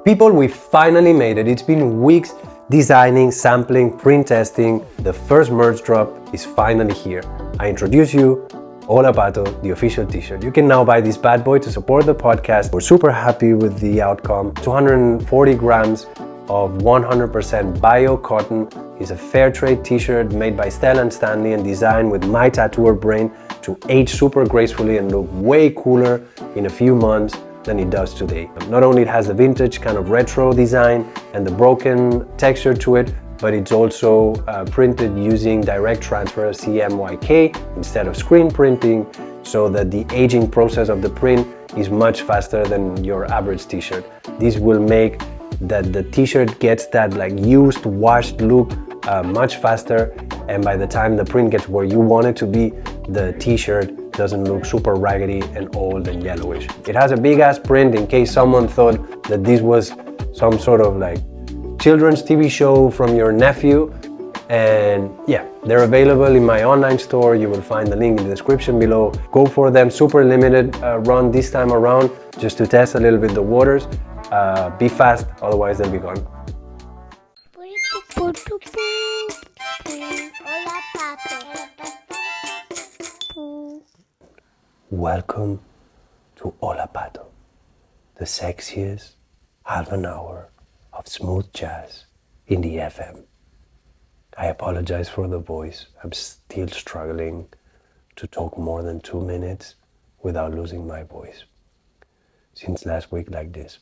People, we finally made it. It's been weeks designing, sampling, print testing. The first merch drop is finally here. I introduce you, Hola, Pato, the official t-shirt. You can now buy this bad boy to support the podcast. We're super happy with the outcome. 240 grams of 100% bio cotton. It's a fair trade t-shirt made by Stella and Stanley and designed with my tattooer brain to age super gracefully and look way cooler in a few months than it does today. Not only it has the vintage kind of retro design and the broken texture to it, but it's also printed using direct transfer CMYK instead of screen printing, so that the aging process of the print is much faster than your average t-shirt. This will make that the t-shirt gets that like used, washed look much faster, and by the time the print gets where you want it to be, the t-shirt doesn't look super raggedy and old and yellowish. It has a big ass print in case someone thought that this was some sort of like children's TV show from your nephew. And yeah, they're available in my online store. You will find the link in the description below. Go for them. Super limited run this time around, just to test a little bit the waters. Be fast, otherwise they'll be gone. Welcome to Hola, Pato, the sexiest half an hour of smooth jazz in the FM. I apologize for the voice. I'm still struggling to talk more than 2 minutes without losing my voice. Since last week like this.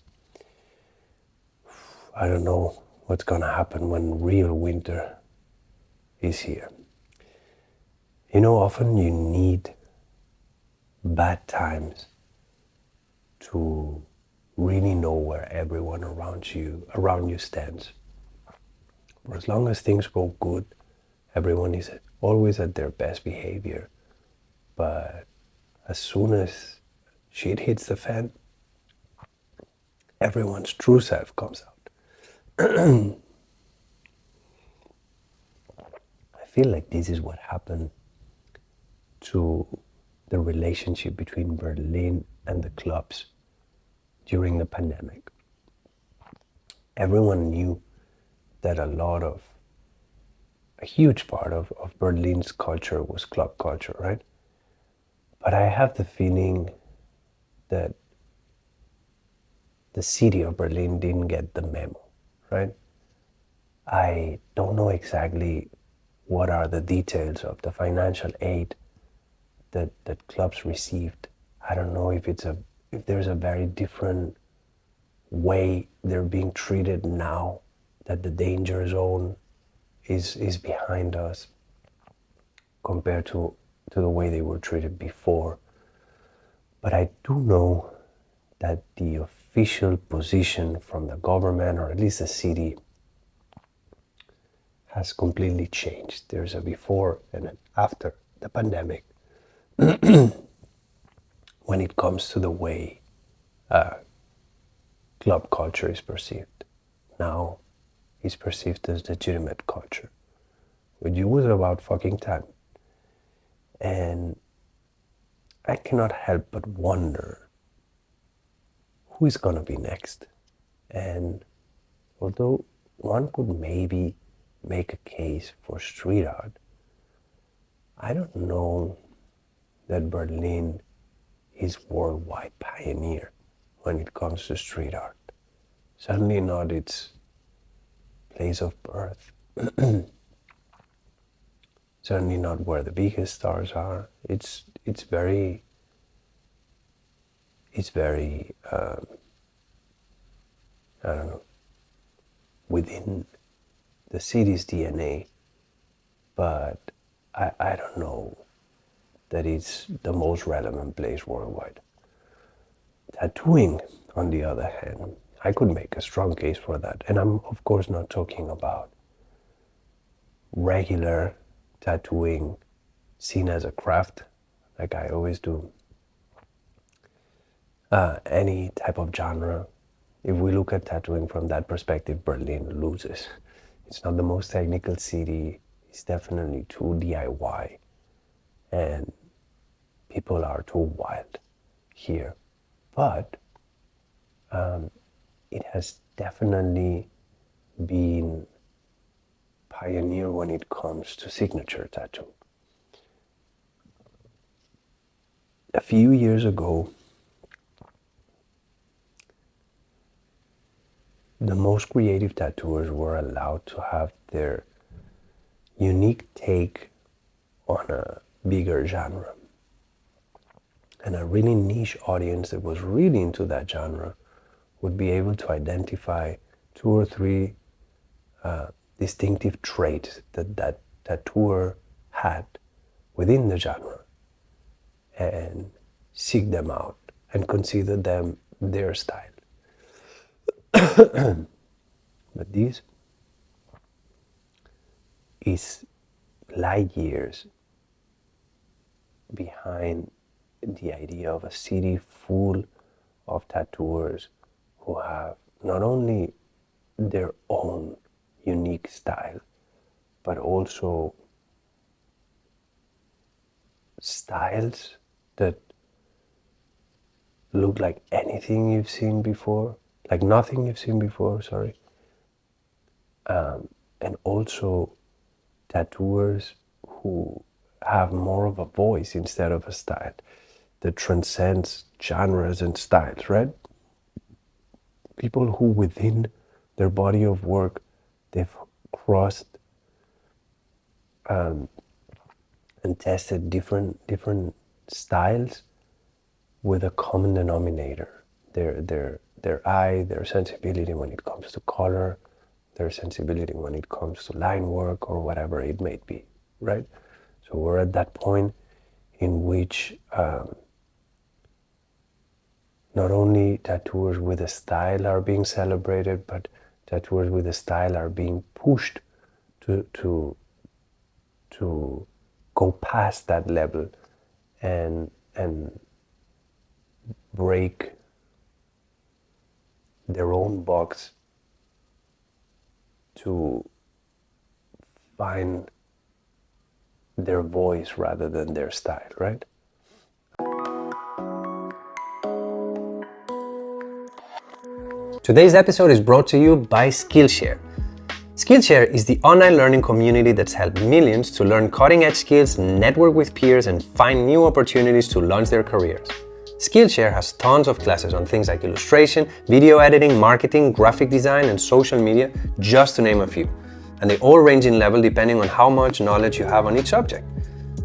I don't know what's gonna happen when real winter is here. You know, often you need bad times to really know where everyone around you stands. For as long as things go good, everyone is always at their best behavior. But as soon as shit hits the fan, everyone's true self comes out. I feel like this is what happened to the relationship between Berlin and the clubs during the pandemic. Everyone knew that a huge part of Berlin's culture was club culture, right? But I have the feeling that the city of Berlin didn't get the memo, right? I don't know exactly what are the details of the financial aid that clubs received. I don't know if there's a very different way they're being treated now that the danger zone is behind us compared to the way they were treated before. But I do know that the official position from the government, or at least the city, has completely changed. There's a before and an after the pandemic when it comes to the way club culture is perceived. Now it's perceived as legitimate culture, which was about fucking time. And I cannot help but wonder who is gonna be next. And although one could maybe make a case for street art, I don't know that Berlin is worldwide pioneer when it comes to street art. Certainly not its place of birth. Certainly not where the biggest stars are. It's very I don't know, within the city's DNA, but I don't know that it's the most relevant place worldwide. Tattooing, on the other hand, I could make a strong case for that. And I'm of course not talking about regular tattooing seen as a craft, like I always do. Any type of genre. If we look at tattooing from that perspective, Berlin loses. It's not the most technical city. It's definitely too DIY. And people are too wild here. But it has definitely been pioneer when it comes to signature tattoo. A few years ago, the most creative tattooers were allowed to have their unique take on a bigger genre. And a really niche audience that was really into that genre would be able to identify 2 or 3 distinctive traits that tattooer had within the genre and seek them out and consider them their style. But this is light years behind the idea of a city full of tattooers who have not only their own unique style, but also styles that look like anything you've seen before, like nothing you've seen before, sorry. And also tattooers who have more of a voice instead of a style that transcends genres and styles, right? People who within their body of work, they've crossed and tested different styles with a common denominator. Their eye, their sensibility when it comes to color, their sensibility when it comes to line work or whatever it may be, right? So we're at that point in which not only tattooers with a style are being celebrated, but tattooers with a style are being pushed to go past that level and break their own box to find their voice rather than their style, right? Today's episode is brought to you by Skillshare. Skillshare is the online learning community that's helped millions to learn cutting-edge skills, network with peers, and find new opportunities to launch their careers. Skillshare has tons of classes on things like illustration, video editing, marketing, graphic design, and social media, just to name a few. And they all range in level depending on how much knowledge you have on each subject.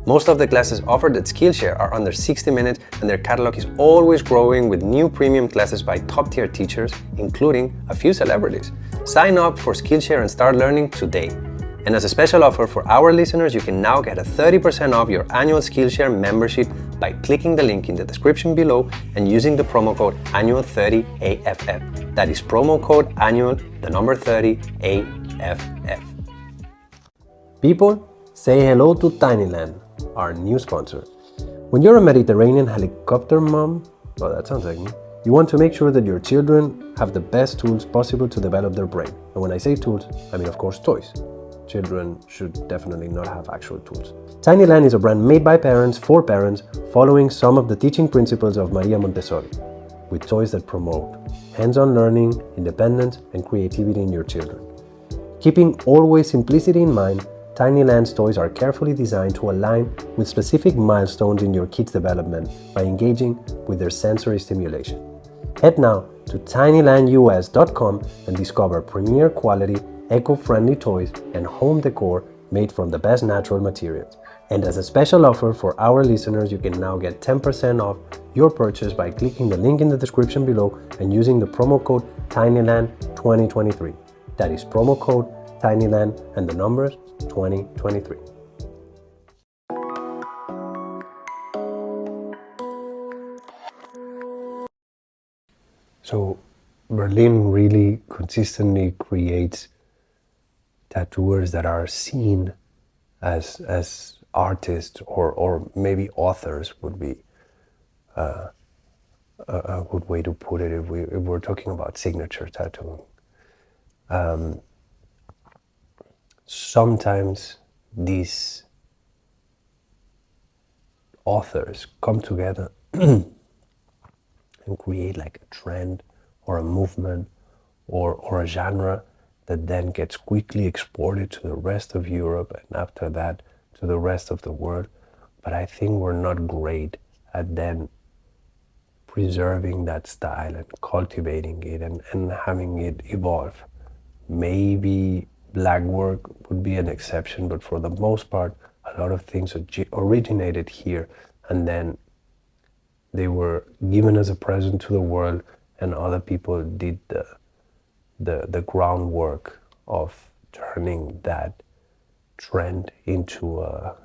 Most of the classes offered at Skillshare are under 60 minutes, and their catalog is always growing with new premium classes by top-tier teachers, including a few celebrities. Sign up for Skillshare and start learning today. And as a special offer for our listeners, you can now get a 30% off your annual Skillshare membership by clicking the link in the description below and using the promo code annual30AFF. That is promo code annual, the number 30AFF. People, say hello to Tinyland, our new sponsor. When you're a Mediterranean helicopter mom, well, that sounds like me, you want to make sure that your children have the best tools possible to develop their brain. And when I say tools, I mean, of course, toys. Children should definitely not have actual tools. Tinyland is a brand made by parents for parents, following some of the teaching principles of Maria Montessori, with toys that promote hands-on learning, independence, and creativity in your children. Keeping always simplicity in mind, Tinyland's toys are carefully designed to align with specific milestones in your kids' development by engaging with their sensory stimulation. Head now to tinylandus.com and discover premier quality, eco-friendly toys and home decor made from the best natural materials. And as a special offer for our listeners, you can now get 10% off your purchase by clicking the link in the description below and using the promo code TINYLAND2023. That is promo code TINYLAND and the numbers 2023. So Berlin really consistently creates tattooers that are seen as artists or maybe authors would be a good way to put it if we're talking about signature tattooing. Sometimes these authors come together and create like a trend or a movement or a genre that then gets quickly exported to the rest of Europe and after that to the rest of the world. But I think we're not great at then preserving that style and cultivating it and having it evolve. Maybe black work would be an exception, but for the most part, a lot of things originated here and then they were given as a present to the world, and other people did the groundwork of turning that trend into a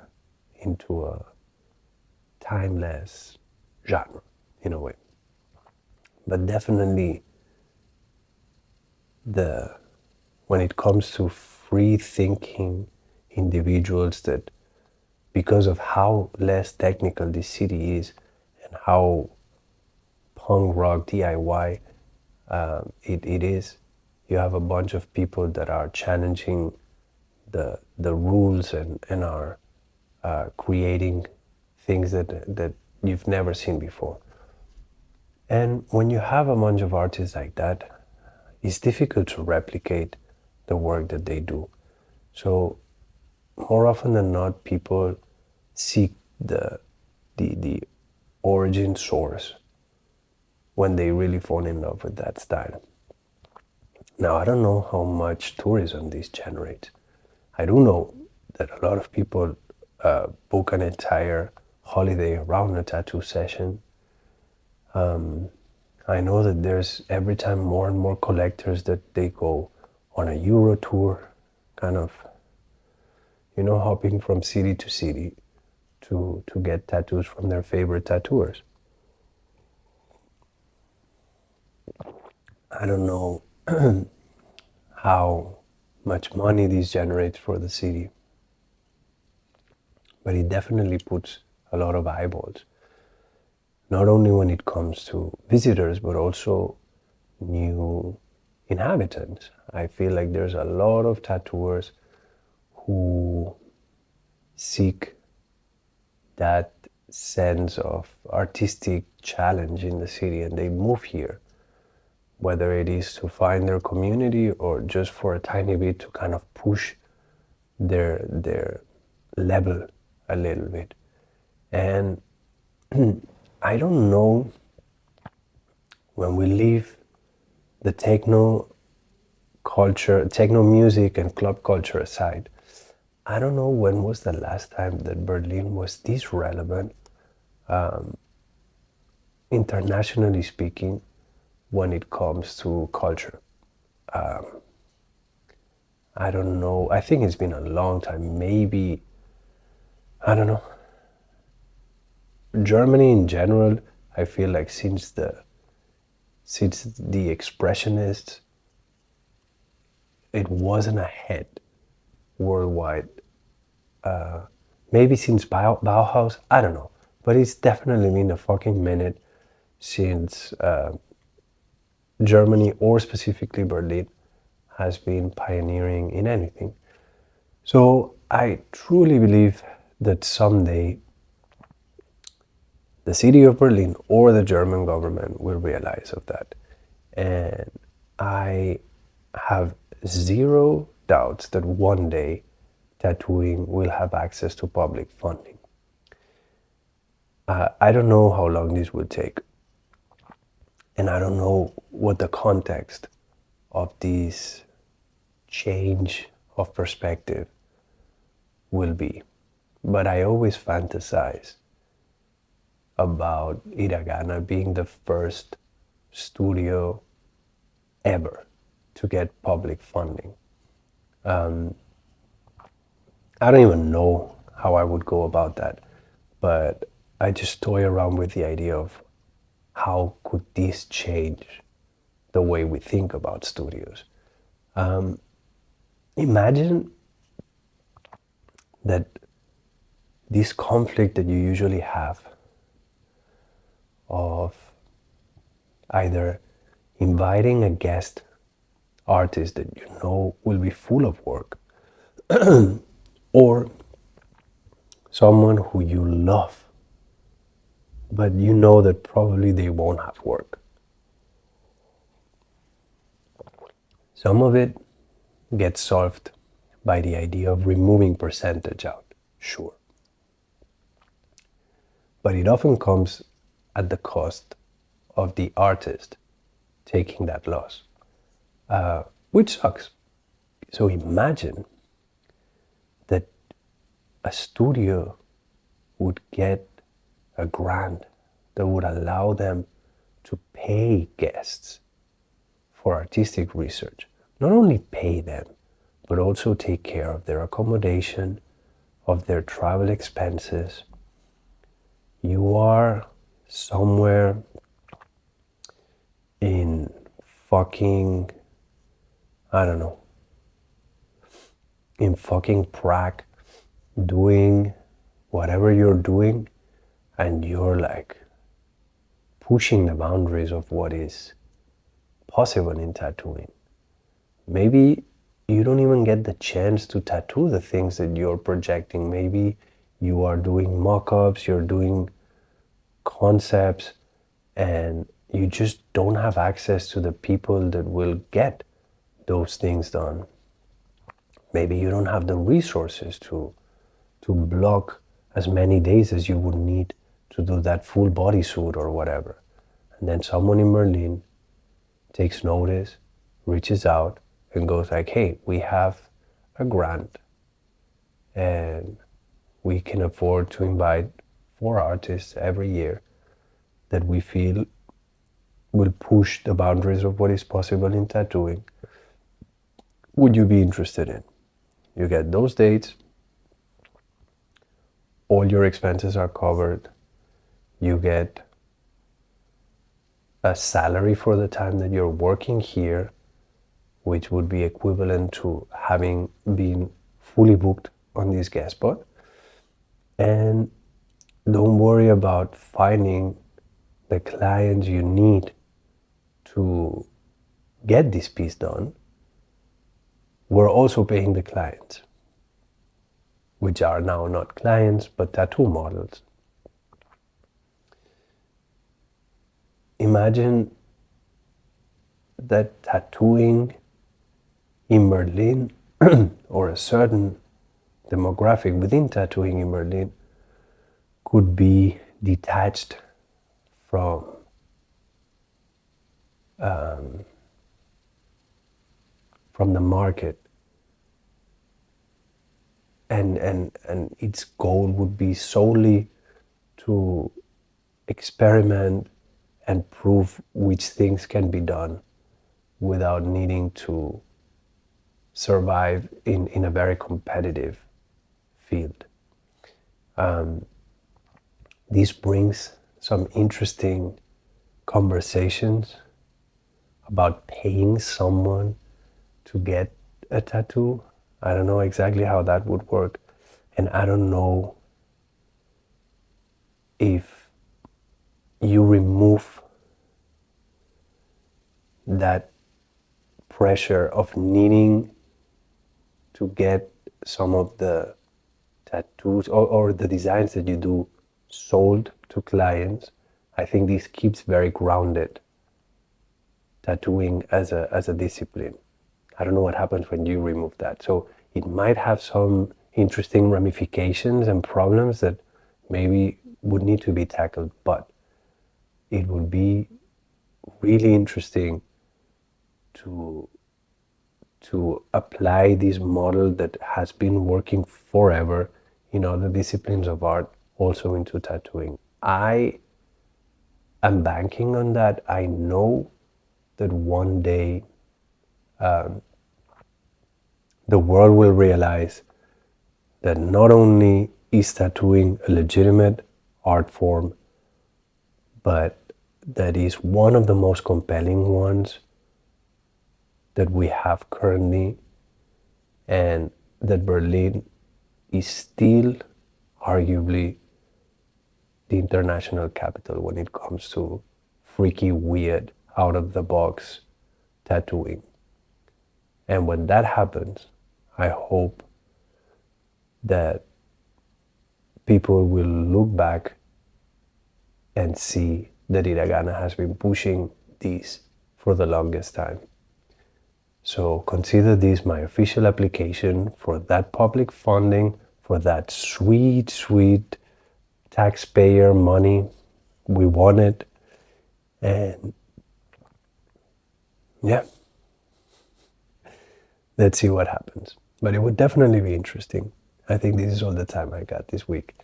timeless genre in a way. But definitely when it comes to free thinking individuals that, because of how less technical this city is and how punk rock DIY it is, you have a bunch of people that are challenging the rules and are creating things that you've never seen before. And when you have a bunch of artists like that, it's difficult to replicate the work that they do. So more often than not, people seek the origin source when they really fall in love with that style. Now, I don't know how much tourism this generates. I do know that a lot of people book an entire holiday around a tattoo session. I know that there's every time more and more collectors that they go on a Euro tour, kind of, hopping from city to city to get tattoos from their favorite tattooers. I don't know how much money this generates for the city, but it definitely puts a lot of eyeballs, not only when it comes to visitors, but also new inhabitants. I feel like there's a lot of tattooers who seek that sense of artistic challenge in the city and they move here, whether it is to find their community or just for a tiny bit to kind of push their level a little bit. And I don't know, when we leave the techno culture, techno music and club culture aside, I don't know when was the last time that Berlin was this relevant, internationally speaking, when it comes to culture. I don't know, I think it's been a long time, maybe, I don't know. Germany in general, I feel like since the expressionists, it wasn't ahead worldwide. Maybe since Bauhaus, I don't know, but it's definitely been a fucking minute since Germany, or specifically Berlin, has been pioneering in anything. So I truly believe that someday the city of Berlin or the German government will realize of that. And I have zero doubts that one day tattooing will have access to public funding. I don't know how long this will take. And I don't know what the context of this change of perspective will be. But I always fantasize about Hiragana being the first studio ever to get public funding. I don't even know how I would go about that, but I just toy around with the idea of how could this change the way we think about studios. Imagine that this conflict that you usually have of either inviting a guest artist that you know will be full of work or someone who you love but you know that probably they won't have work. Some of it gets solved by the idea of removing percentage out, sure. But it often comes at the cost of the artist taking that loss, which sucks. So imagine that a studio would get a grant that would allow them to pay guests for artistic research. Not only pay them, but also take care of their accommodation, of their travel expenses. You are somewhere in fucking, I don't know, in fucking Prague doing whatever you're doing, and you're like pushing the boundaries of what is possible in tattooing. Maybe you don't even get the chance to tattoo the things that you're projecting. Maybe you are doing mock-ups, you're doing concepts, and you just don't have access to the people that will get those things done. Maybe you don't have the resources to block as many days as you would need to do that full bodysuit or whatever. And then someone in Berlin takes notice, reaches out, and goes like, hey, we have a grant and we can afford to invite 4 artists every year that we feel will push the boundaries of what is possible in tattooing. Would you be interested in? You get those dates, all your expenses are covered, you get a salary for the time that you're working here, which would be equivalent to having been fully booked on this guest spot. And don't worry about finding the clients you need to get this piece done. We're also paying the clients, which are now not clients but tattoo models. Imagine that tattooing in Berlin or a certain demographic within tattooing in Berlin could be detached from the market, and its goal would be solely to experiment and prove which things can be done without needing to survive in a very competitive field. This brings some interesting conversations about paying someone to get a tattoo. I don't know exactly how that would work, and I don't know if you remove that pressure of needing to get some of the tattoos or the designs that you do sold to clients. I think this keeps very grounded tattooing as a discipline. I don't know what happens when you remove that. So it might have some interesting ramifications and problems that maybe would need to be tackled, but it would be really interesting to apply this model that has been working forever in other disciplines of art also into tattooing. I am banking on that. I know that one day the world will realize that not only is tattooing a legitimate art form, but that is one of the most compelling ones that we have currently, and that Berlin is still arguably the international capital when it comes to freaky, weird, out of the box tattooing. And when that happens, I hope that people will look back and see that Hiragana has been pushing this for the longest time. So consider this my official application for that public funding, for that sweet, sweet taxpayer money. We want it. And yeah, let's see what happens. But it would definitely be interesting. I think this is all the time I got this week.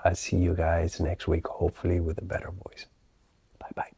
I'll see you guys next week, hopefully with a better voice. Bye bye.